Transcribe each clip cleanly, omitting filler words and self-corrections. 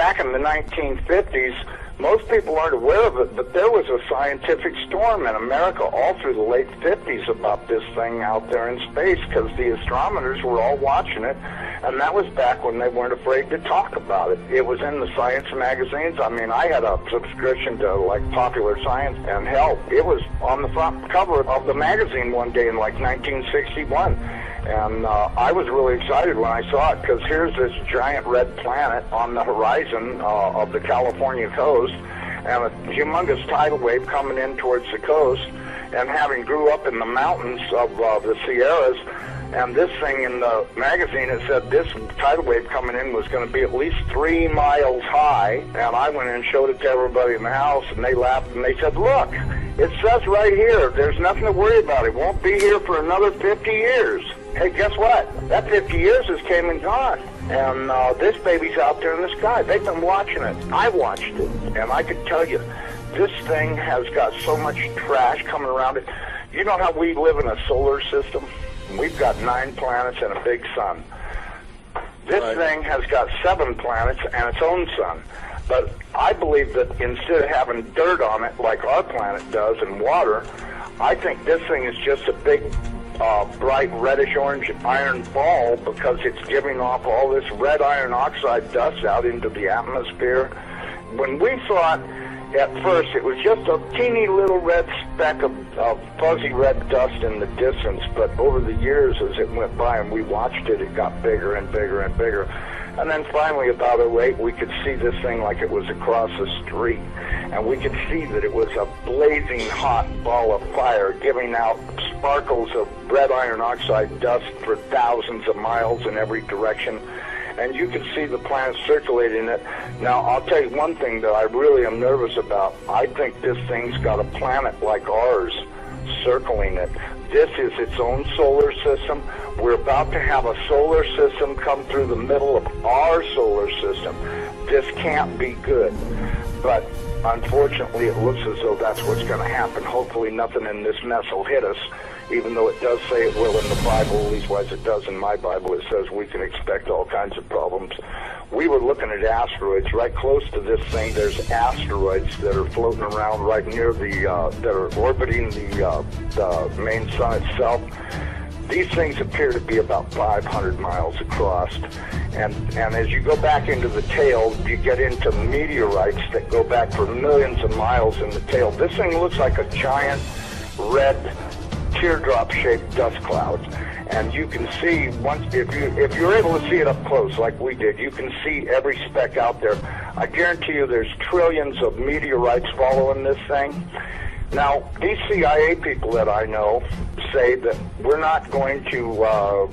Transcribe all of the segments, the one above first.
back in the 1950s, most people aren't aware of it, but there was a scientific storm in America all through the late 50s about this thing out there in space, because the astronomers were all watching it, and that was back when they weren't afraid to talk about it. It was in the science magazines. I mean, I had a subscription to, like, Popular Science, and hell, it was on the front cover of the magazine one day in, like, 1961. And I was really excited when I saw it, because here's this giant red planet on the horizon of the California coast, and a humongous tidal wave coming in towards the coast. And having grew up in the mountains of the Sierras, and this thing in the magazine, it said this tidal wave coming in was going to be at least 3 miles high. And I went in and showed it to everybody in the house, and they laughed, and they said, look, it says right here, there's nothing to worry about. It won't be here for another 50 years. Hey, guess what? That 50 years has came and gone. And this baby's out there in the sky. They've been watching it. I watched it. And I can tell you, this thing has got so much trash coming around it. You know how we live in a solar system? We've got 9 planets and a big sun. This thing has got 7 planets and its own sun. But I believe that instead of having dirt on it like our planet does and water, I think this thing is just a big bright reddish-orange iron ball, because it's giving off all this red iron oxide dust out into the atmosphere. When we saw it at first, it was just a teeny little red speck of fuzzy red dust in the distance, but over the years as it went by and we watched it, it got bigger and bigger and bigger. And then finally, about 2008, we could see this thing like it was across the street. And we could see that it was a blazing hot ball of fire giving out sparkles of red iron oxide dust for thousands of miles in every direction. And you could see the planet circulating it. Now, I'll tell you one thing that I really am nervous about. I think this thing's got a planet like ours circling it. This is its own solar system. We're about to have a solar system come through the middle of our solar system. This can't be good. But unfortunately, it looks as though that's what's going to happen. Hopefully nothing in this mess will hit us, even though it does say it will in the Bible, at least as it does in my Bible. It says we can expect all kinds of problems. We were looking at asteroids right close to this thing. There's asteroids that are floating around right near that are orbiting the main sun itself. These things appear to be about 500 miles across. And as you go back into the tail, you get into meteorites that go back for millions of miles in the tail. This thing looks like a giant red teardrop-shaped dust cloud. And you can see, if you're able to see it up close like we did, you can see every speck out there. I guarantee you there's trillions of meteorites following this thing. Now, these CIA people that I know say that we're not going to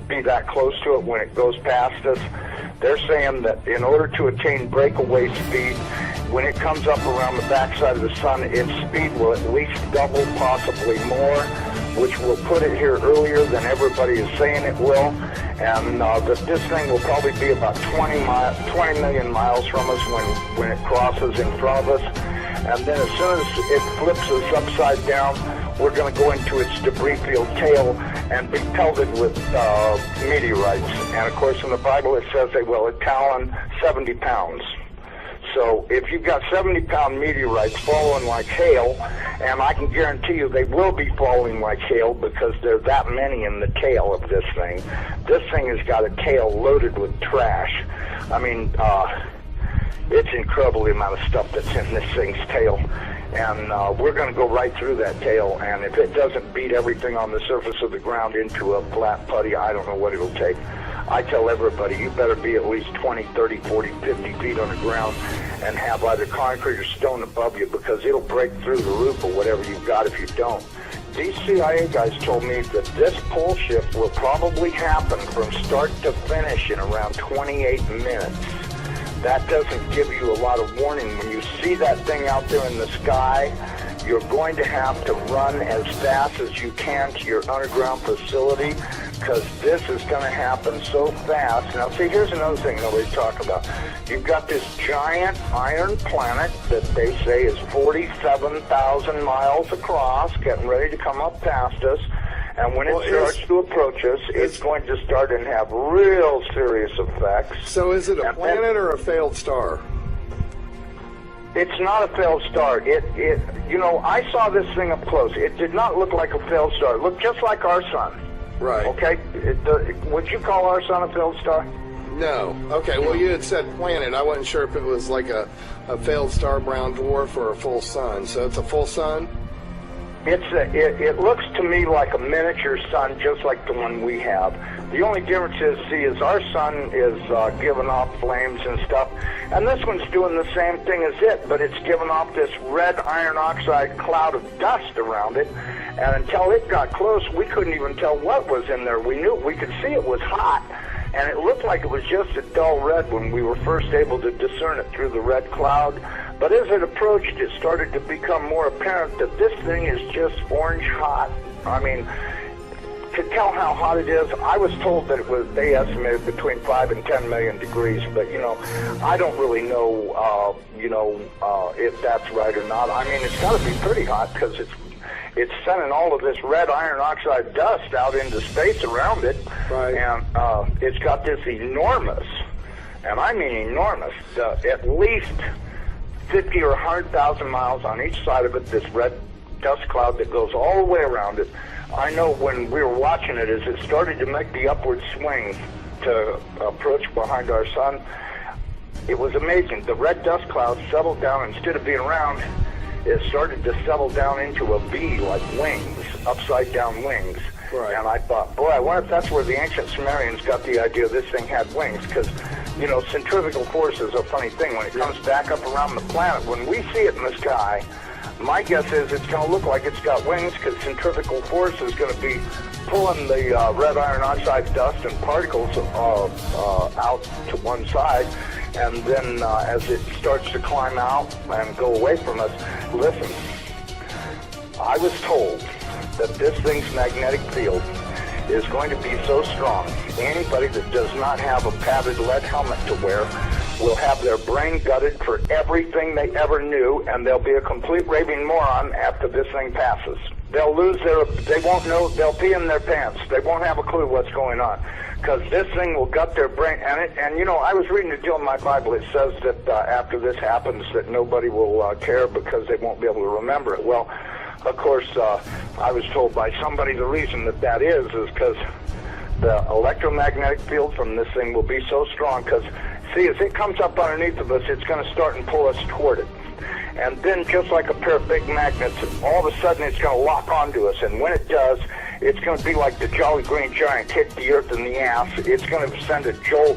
be that close to it when it goes past us. They're saying that in order to attain breakaway speed, when it comes up around the backside of the sun, its speed will at least double, possibly more, which will put it here earlier than everybody is saying it will. And that this thing will probably be about 20 million miles from us when it crosses in front of us. And then as soon as it flips us upside down, we're going to go into its debris field tail and be pelted with meteorites. And of course in the Bible it says they will talon 70 pounds. So if you've got 70-pound meteorites falling like hail, and I can guarantee you they will be falling like hail because there are that many in the tail of this thing. This thing has got a tail loaded with trash. I mean, it's incredible the amount of stuff that's in this thing's tail. And we're going to go right through that tail, and if it doesn't beat everything on the surface of the ground into a flat putty, I don't know what it'll take. I tell everybody, you better be at least 20, 30, 40, 50 feet on the ground and have either concrete or stone above you, because it'll break through the roof or whatever you've got if you don't. These CIA guys told me that this pole shift will probably happen from start to finish in around 28 minutes. That doesn't give you a lot of warning. When you see that thing out there in the sky, you're going to have to run as fast as you can to your underground facility, because this is going to happen so fast. Now, see, here's another thing nobody's talking about. You've got this giant iron planet that they say is 47,000 miles across, getting ready to come up past us. And when it starts to approach us, it's going to start and have real serious effects. So is it a planet or a failed star? It's not a failed star. You know, I saw this thing up close. It did not look like a failed star. It looked just like our sun. Right. Okay? Would you call our sun a failed star? No. Okay, well, you had said planet. I wasn't sure if it was like a failed star brown dwarf or a full sun. So it's a full sun? It looks to me like a miniature sun, just like the one we have. The only difference is our sun is giving off flames and stuff, and this one's doing the same thing as it, but it's giving off this red iron oxide cloud of dust around it, and until it got close, we couldn't even tell what was in there. We could see it was hot, and it looked like it was just a dull red when we were first able to discern it through the red cloud. But as it approached, it started to become more apparent that this thing is just orange hot. I mean, to tell how hot it is, I was told that they estimated between 5 and 10 million degrees, but, you know, I don't really know, if that's right or not. I mean, it's got to be pretty hot because it's sending all of this red iron oxide dust out into space around it. Right. And it's got this enormous, and I mean enormous, at least 50 or 100,000 miles on each side of it, this red dust cloud that goes all the way around it. I know when we were watching it, as it started to make the upward swing to approach behind our sun, it was amazing. The red dust cloud settled down. Instead of being round, it started to settle down into a V, like wings, upside down wings. Right. And I thought, boy, I wonder if that's where the ancient Sumerians got the idea this thing had wings, because, you know, centrifugal force is a funny thing. When it comes back up around the planet, when we see it in the sky, my guess is it's going to look like it's got wings, because centrifugal force is going to be pulling the red iron oxide dust and particles out to one side, and then as it starts to climb out and go away from us, listen, I was told that this thing's magnetic field is going to be so strong, anybody that does not have a padded lead helmet to wear will have their brain gutted for everything they ever knew, and they'll be a complete raving moron after this thing passes. They'll they won't know, they'll pee in their pants. They won't have a clue what's going on, because this thing will gut their brain. And you know, I was reading a deal in my Bible. It says that after this happens, that nobody will care because they won't be able to remember it. Well, of course, I was told by somebody the reason that is because the electromagnetic field from this thing will be so strong, because, see, as it comes up underneath of us, it's going to start and pull us toward it. And then, just like a pair of big magnets, all of a sudden it's going to lock onto us. And when it does, it's going to be like the Jolly Green Giant hit the earth in the ass. It's going to send a jolt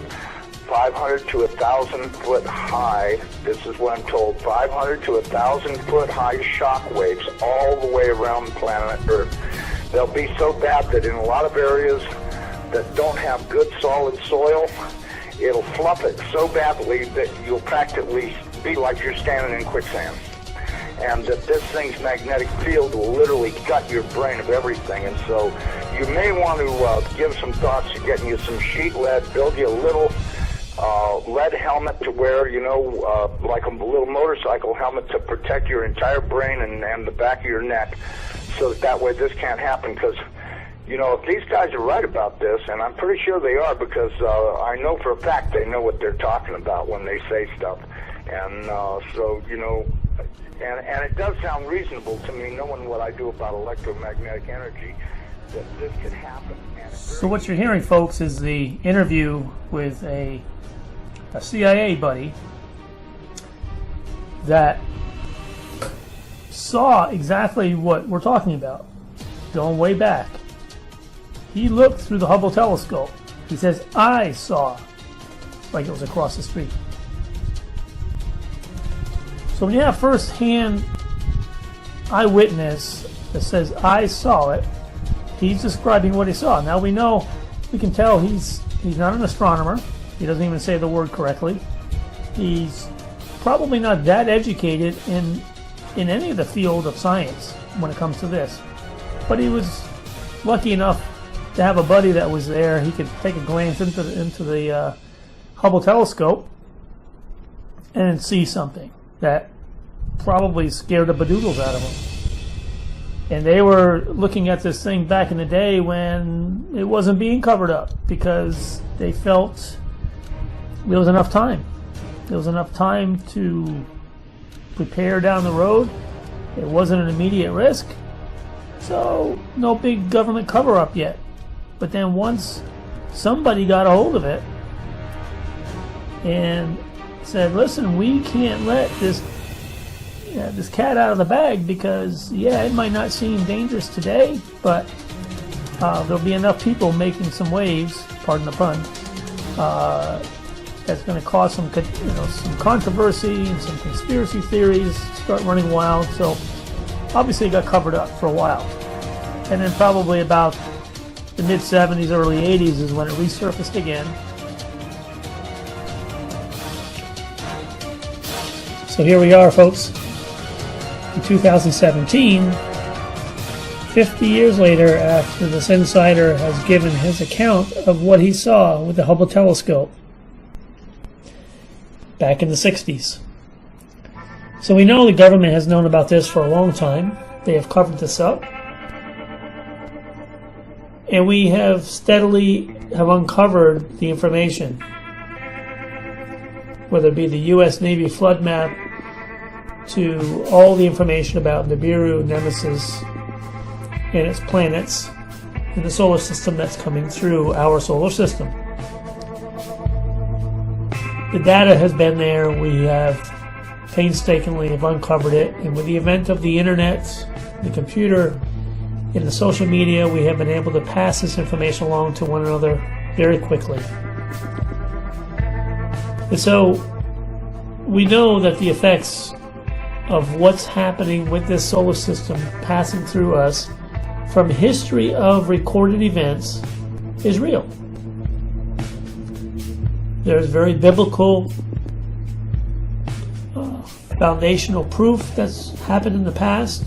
500 to 1,000 foot high. This is what I'm told. 500 to 1,000 foot high shock waves all the way around planet Earth. They'll be so bad that in a lot of areas that don't have good solid soil, it'll fluff it so badly that you'll practically be like you're standing in quicksand. And that this thing's magnetic field will literally gut your brain of everything. And so you may want to give some thoughts to getting you some sheet lead, build you a little lead helmet to wear, you know, like a little motorcycle helmet to protect your entire brain and the back of your neck, so that way this can't happen. Because, you know, if these guys are right about this, and I'm pretty sure they are, because I know for a fact they know what they're talking about when they say stuff. And so, you know, and it does sound reasonable to me, knowing what I do about electromagnetic energy, that this could happen. So what you're hearing, folks, is the interview with a CIA buddy that saw exactly what we're talking about, going way back. He looked through the Hubble telescope. He says, I saw, like it was across the street. So when you have first-hand eyewitness that says, I saw it, he's describing what he saw. Now we know, we can tell he's not an astronomer. He doesn't even say the word correctly. He's probably not that educated in any of the field of science when it comes to this. But he was lucky enough to have a buddy that was there. He could take a glance into the Hubble telescope and see something that probably scared the bedoodles out of him. And they were looking at this thing back in the day when it wasn't being covered up, because they felt there was enough time. There was enough time to prepare down the road. It wasn't an immediate risk. So no big government cover-up yet. But then once somebody got a hold of it and said, listen, we can't let this cat out of the bag, because it might not seem dangerous today, but there'll be enough people making some waves, pardon the pun, that's going to cause some controversy and some conspiracy theories start running wild. So obviously it got covered up for a while, and then probably about the mid 70s, early 80s is when it resurfaced again. So here we are, folks, in 2017, 50 years later, after this insider has given his account of what he saw with the Hubble telescope back in the 60s. So we know the government has known about this for a long time. They have covered this up. And we have steadily uncovered the information, whether it be the U.S. Navy flood map, to all the information about Nibiru, Nemesis, and its planets in the solar system that's coming through our solar system. The data has been there. We have painstakingly uncovered it, and with the advent of the internet, the computer, and the social media, we have been able to pass this information along to one another very quickly. And so we know that the effects of what's happening with this solar system passing through us from history of recorded events is real. There's very biblical foundational proof that's happened in the past,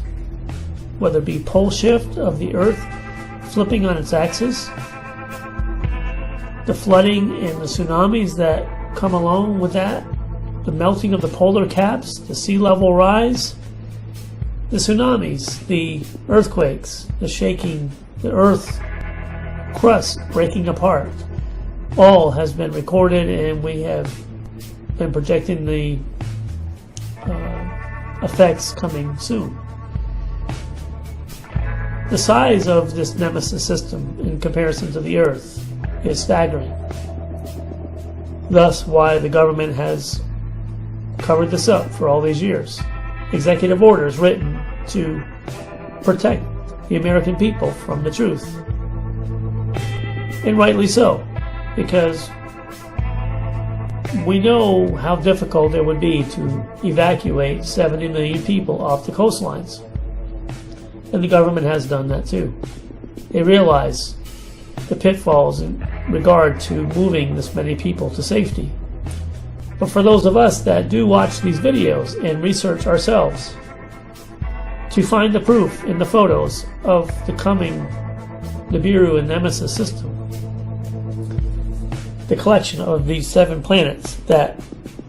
whether it be pole shift of the Earth flipping on its axis, the flooding and the tsunamis that come along with that, the melting of the polar caps, the sea level rise, the tsunamis, the earthquakes, the shaking, the Earth crust breaking apart, all has been recorded, and we have been projecting the effects coming soon. The size of this Nemesis system in comparison to the Earth is staggering. Thus why the government has covered this up for all these years. Executive orders written to protect the American people from the truth. And rightly so, because we know how difficult it would be to evacuate 70 million people off the coastlines. And the government has done that too. They realize the pitfalls in regard to moving this many people to safety. But for those of us that do watch these videos and research ourselves, to find the proof in the photos of the coming Nibiru and Nemesis system, the collection of these 7 planets that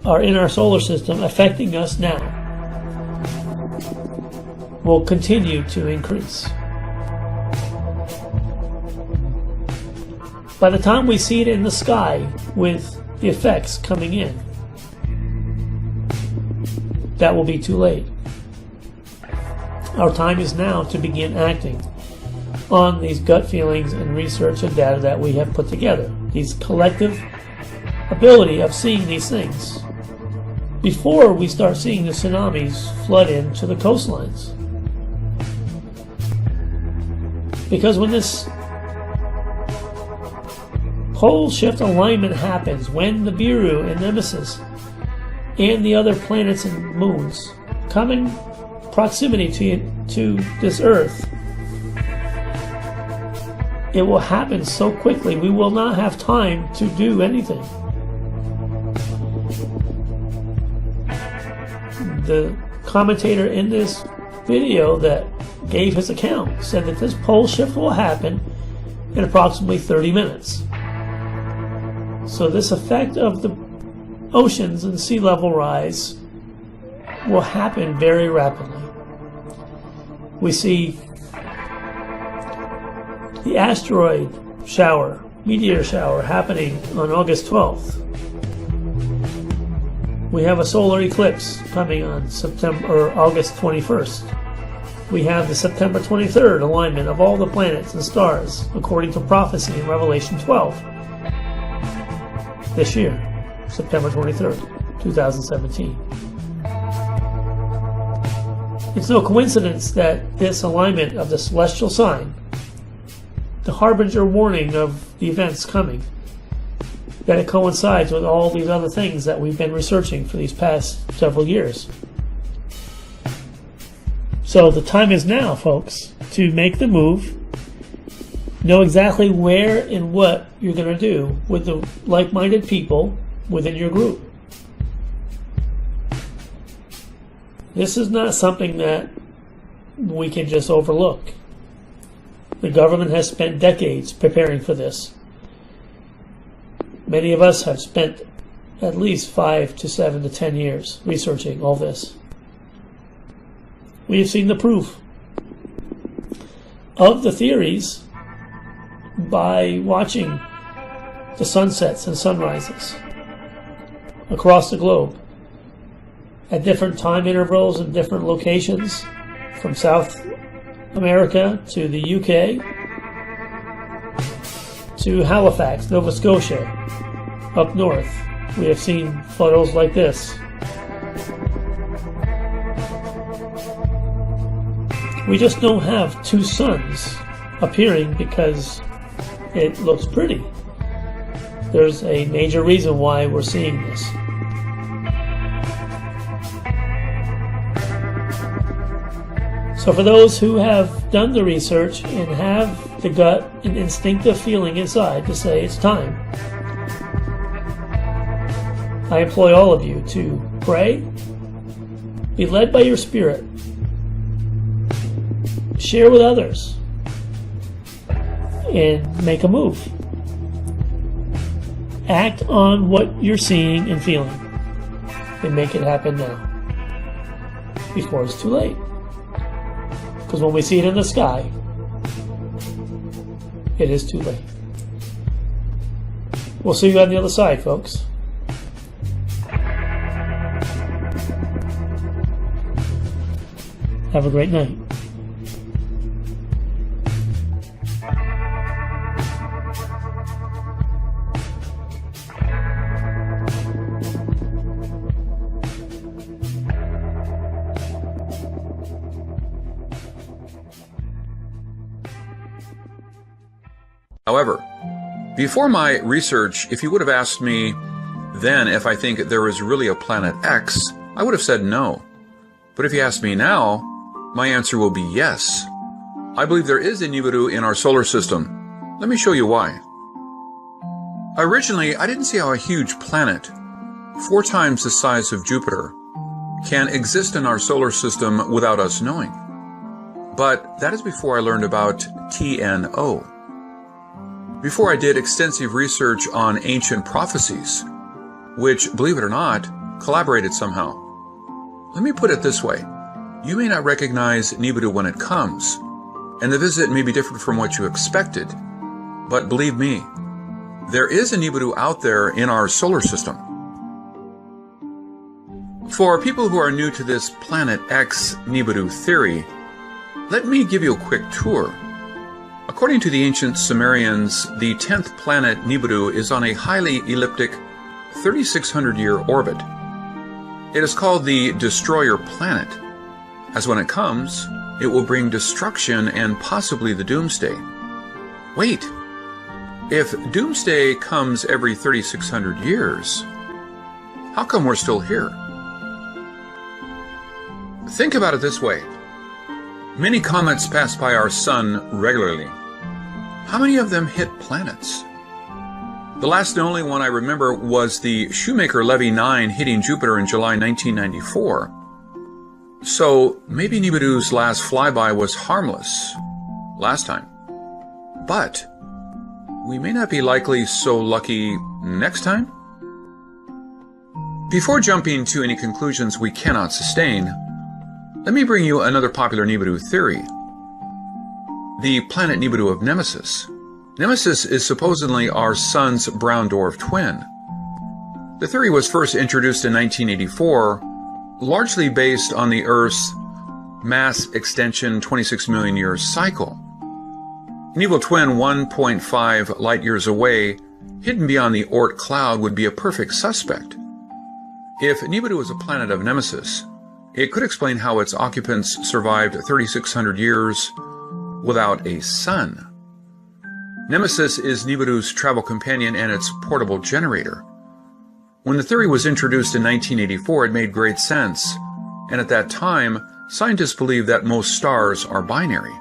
are in our solar system affecting us now, will continue to increase. By the time we see it in the sky with the effects coming in, that will be too late. Our time is now to begin acting on these gut feelings and research and data that we have put together, these collective ability of seeing these things before we start seeing the tsunamis flood into the coastlines. Because when this pole shift alignment happens, when the Nibiru and Nemesis and the other planets and moons come in proximity to this Earth, it will happen so quickly we will not have time to do anything. The commentator in this video that gave his account said that this pole shift will happen in approximately 30 minutes. So this effect of the oceans and sea level rise will happen very rapidly. we see the asteroid shower, meteor shower, happening on August 12th. We have a solar eclipse coming on August 21st. We have the September 23rd alignment of all the planets and stars, according to prophecy in Revelation 12. This year, September 23rd, 2017. It's no coincidence that this alignment of the celestial sign, the harbinger warning of the events coming, that it coincides with all these other things that we've been researching for these past several years. So the time is now, folks, to make the move, know exactly where and what you're going to do with the like-minded people within your group. This is not something that we can just overlook. The government has spent decades preparing for this. Many of us have spent at least 5 to 7 to 10 years researching all this. We have seen the proof of the theories by watching the sunsets and sunrises across the globe at different time intervals and different locations, from South America to the UK to Halifax, Nova Scotia, up north. We have seen photos like this. We just don't have two suns appearing because it looks pretty. There's a major reason why we're seeing this. So for those who have done the research and have the gut and instinctive feeling inside to say it's time, I employ all of you to pray, be led by your spirit, share with others, and make a move. Act on what you're seeing and feeling and make it happen now, before it's too late. Because when we see it in the sky, it is too late. We'll see you on the other side, folks. Have a great night. However, before my research, if you would have asked me then if I think there is really a planet X, I would have said no. But if you ask me now, my answer will be yes. I believe there is a Nibiru in our solar system. Let me show you why. Originally, I didn't see how a huge planet, 4 times the size of Jupiter, can exist in our solar system without us knowing. But that is before I learned about TNO. Before I did extensive research on ancient prophecies, which, believe it or not, collaborated somehow. Let me put it this way. You may not recognize Nibiru when it comes, and the visit may be different from what you expected, but believe me, there is a Nibiru out there in our solar system. For people who are new to this Planet X Nibiru theory, let me give you a quick tour. According to the ancient Sumerians, the 10th planet Nibiru is on a highly elliptic 3,600-year orbit. It is called the Destroyer Planet, as when it comes, it will bring destruction and possibly the Doomsday. Wait, if Doomsday comes every 3,600 years, how come we're still here? Think about it this way. Many comets pass by our sun regularly. How many of them hit planets? The last and only one I remember was the Shoemaker-Levy 9 hitting Jupiter in July 1994. So maybe Nibiru's last flyby was harmless last time. But we may not be likely so lucky next time. Before jumping to any conclusions we cannot sustain, Let me bring you another popular Nibiru theory. The planet Nibiru of Nemesis. Nemesis is supposedly our Sun's brown dwarf twin. The theory was first introduced in 1984, largely based on the Earth's mass extension 26 million years cycle. An evil twin 1.5 light years away, hidden beyond the Oort cloud, would be a perfect suspect. If Nibiru is a planet of Nemesis, it could explain how its occupants survived 3,600 years without a sun. Nemesis is Nibiru's travel companion and its portable generator. When the theory was introduced in 1984, it made great sense, and at that time, scientists believed that most stars are binary.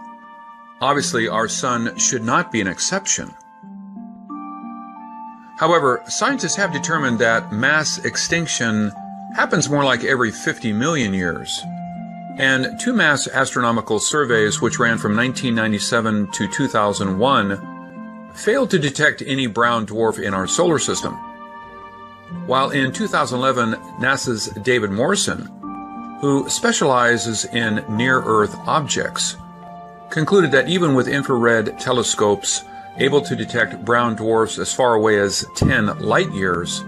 Obviously, our Sun should not be an exception. However, scientists have determined that mass extinction happens more like every 50 million years, and two mass astronomical surveys, which ran from 1997 to 2001, failed to detect any brown dwarf in our solar system. While in 2011, NASA's David Morrison, who specializes in near-Earth objects, concluded that even with infrared telescopes able to detect brown dwarfs as far away as 10 light years,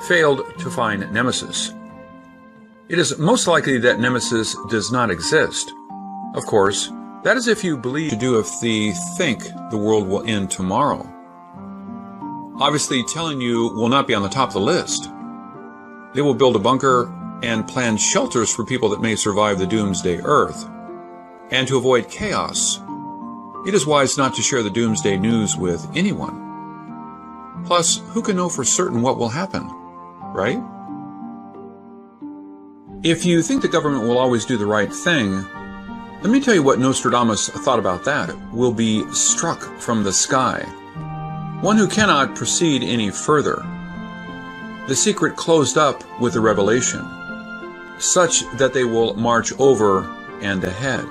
failed to find Nemesis. It is most likely that Nemesis does not exist. Of course, that is if you believe to do if they think the world will end tomorrow. Obviously, telling you will not be on the top of the list. They will build a bunker and plan shelters for people that may survive the doomsday Earth. And to avoid chaos, it is wise not to share the doomsday news with anyone. Plus, who can know for certain what will happen, right? If you think the government will always do the right thing, let me tell you what Nostradamus thought about that. Will be struck from the sky. One who cannot proceed any further. The secret closed up with the revelation, such that they will march over and ahead.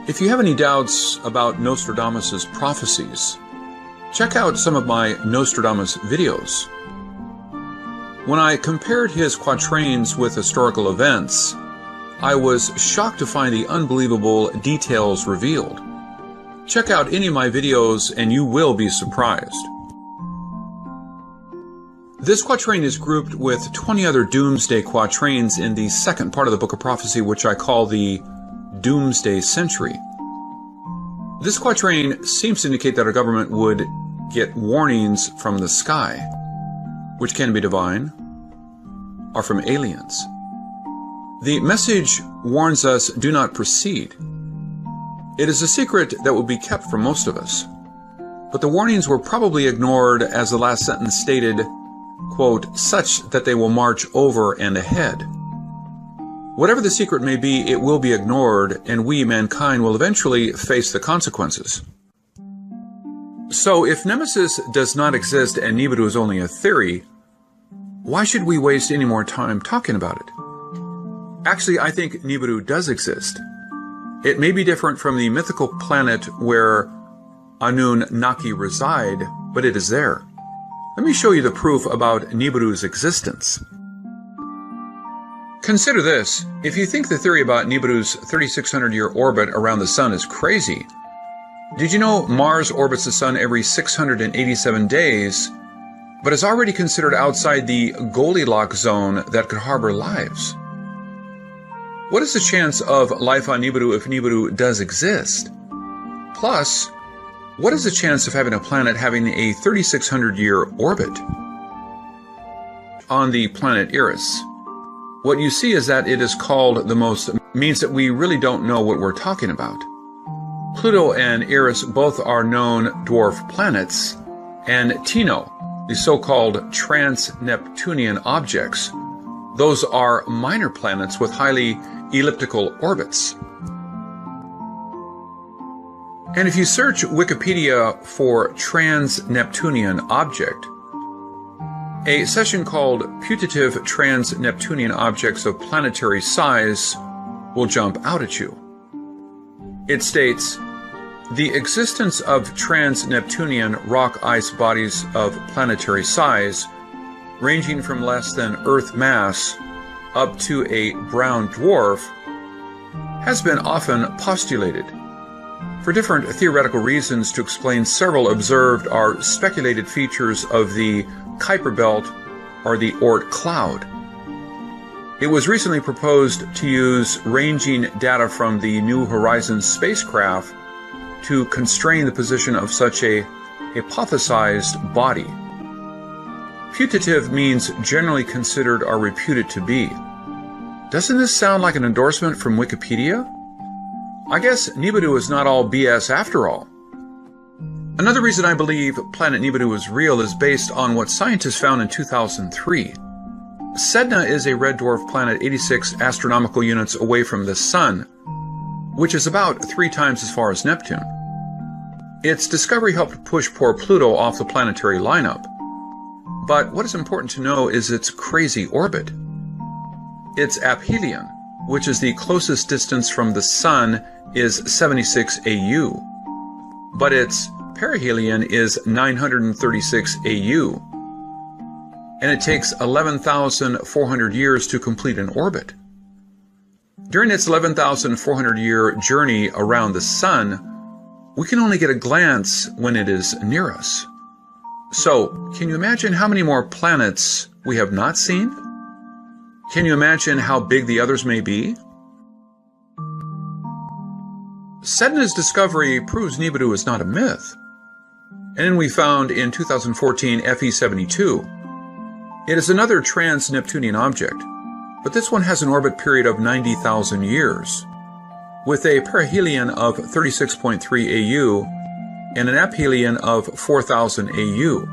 If you have any doubts about Nostradamus's prophecies, check out some of my Nostradamus videos. When I compared his quatrains with historical events, I was shocked to find the unbelievable details revealed. Check out any of my videos and you will be surprised. This quatrain is grouped with 20 other doomsday quatrains in the second part of the Book of Prophecy, which I call the Doomsday Century. This quatrain seems to indicate that our government would get warnings from the sky, which can be divine or from aliens. The message warns us, do not proceed. It is a secret that will be kept from most of us. But the warnings were probably ignored, as the last sentence stated, quote, such that they will march over and ahead. Whatever the secret may be, it will be ignored, and we, mankind, will eventually face the consequences. So, if Nemesis does not exist and Nibiru is only a theory, why should we waste any more time talking about it? Actually, I think Nibiru does exist. It may be different from the mythical planet where Anunnaki reside, but it is there. Let me show you the proof about Nibiru's existence. Consider this. If you think the theory about Nibiru's 3,600-year orbit around the Sun is crazy, did you know Mars orbits the Sun every 687 days, but is already considered outside the Goldilocks zone that could harbor lives? What is the chance of life on Nibiru if Nibiru does exist? Plus, what is the chance of having a planet having a 3,600-year orbit? On the planet Eris, what you see is that it is called the most, means that we really don't know what we're talking about. Pluto and Eris both are known dwarf planets, and Tino, the so-called trans-Neptunian objects, those are minor planets with highly elliptical orbits. And if you search Wikipedia for trans-Neptunian object, a section called Putative Trans-Neptunian Objects of Planetary Size will jump out at you. It states, the existence of trans-Neptunian rock ice bodies of planetary size, ranging from less than Earth mass up to a brown dwarf has been often postulated. For different theoretical reasons to explain several observed or speculated features of the Kuiper Belt or the Oort cloud. It was recently proposed to use ranging data from the New Horizons spacecraft to constrain the position of such a hypothesized body. Putative means generally considered or reputed to be. Doesn't this sound like an endorsement from Wikipedia? I guess Nibiru is not all BS after all. Another reason I believe planet Nibiru is real is based on what scientists found in 2003. Sedna is a red dwarf planet 86 astronomical units away from the Sun, which is about 3 times as far as Neptune. Its discovery helped push poor Pluto off the planetary lineup. But what is important to know is its crazy orbit. Its aphelion, which is the closest distance from the Sun, is 76 AU, but its perihelion is 936 AU, and it takes 11,400 years to complete an orbit. During its 11,400-year journey around the Sun, we can only get a glance when it is near us. So, can you imagine how many more planets we have not seen? Can you imagine how big the others may be? Sedna's discovery proves Nibiru is not a myth. And then we found in 2014 FE72. It is another trans-Neptunian object, but this one has an orbit period of 90,000 years, with a perihelion of 36.3 AU and an aphelion of 4,000 AU.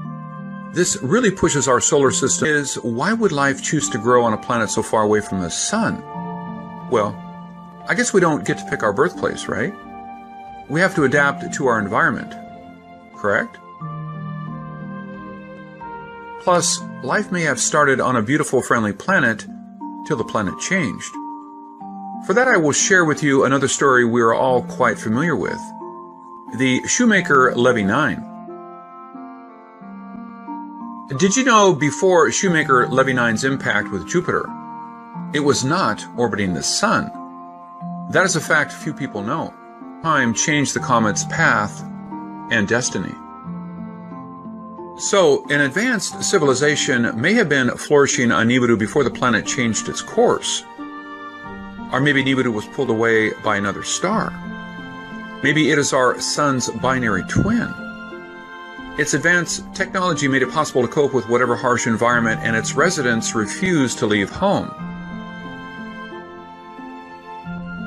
This really pushes our solar system. Why would life choose to grow on a planet so far away from the Sun? Well, I guess we don't get to pick our birthplace, right? We have to adapt to our environment, correct? Plus, life may have started on a beautiful, friendly planet till the planet changed. For that, I will share with you another story we are all quite familiar with, the Shoemaker-Levy 9. Did you know before Shoemaker-Levy 9's impact with Jupiter, it was not orbiting the Sun? That is a fact few people know. Time changed the comet's path and destiny. So, an advanced civilization may have been flourishing on Nibiru before the planet changed its course. Or maybe Nibiru was pulled away by another star. Maybe it is our Sun's binary twin. Its advanced technology made it possible to cope with whatever harsh environment, and its residents refused to leave home.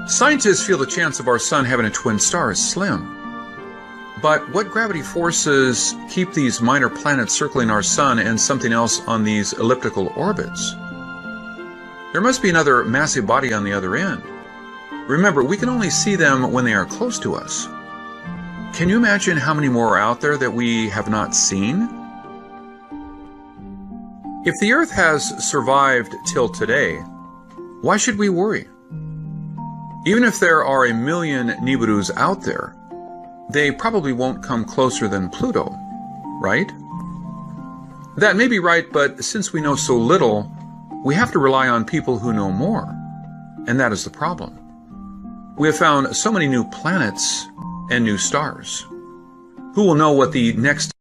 Scientists feel the chance of our Sun having a twin star is slim. But what gravity forces keep these minor planets circling our Sun and something else on these elliptical orbits? There must be another massive body on the other end. Remember, we can only see them when they are close to us. Can you imagine how many more are out there that we have not seen? If the Earth has survived till today, why should we worry? Even if there are 1 million Nibirus out there, they probably won't come closer than Pluto, right? That may be right, but since we know so little, we have to rely on people who know more, and that is the problem. We have found so many new planets and new stars. Who will know what the next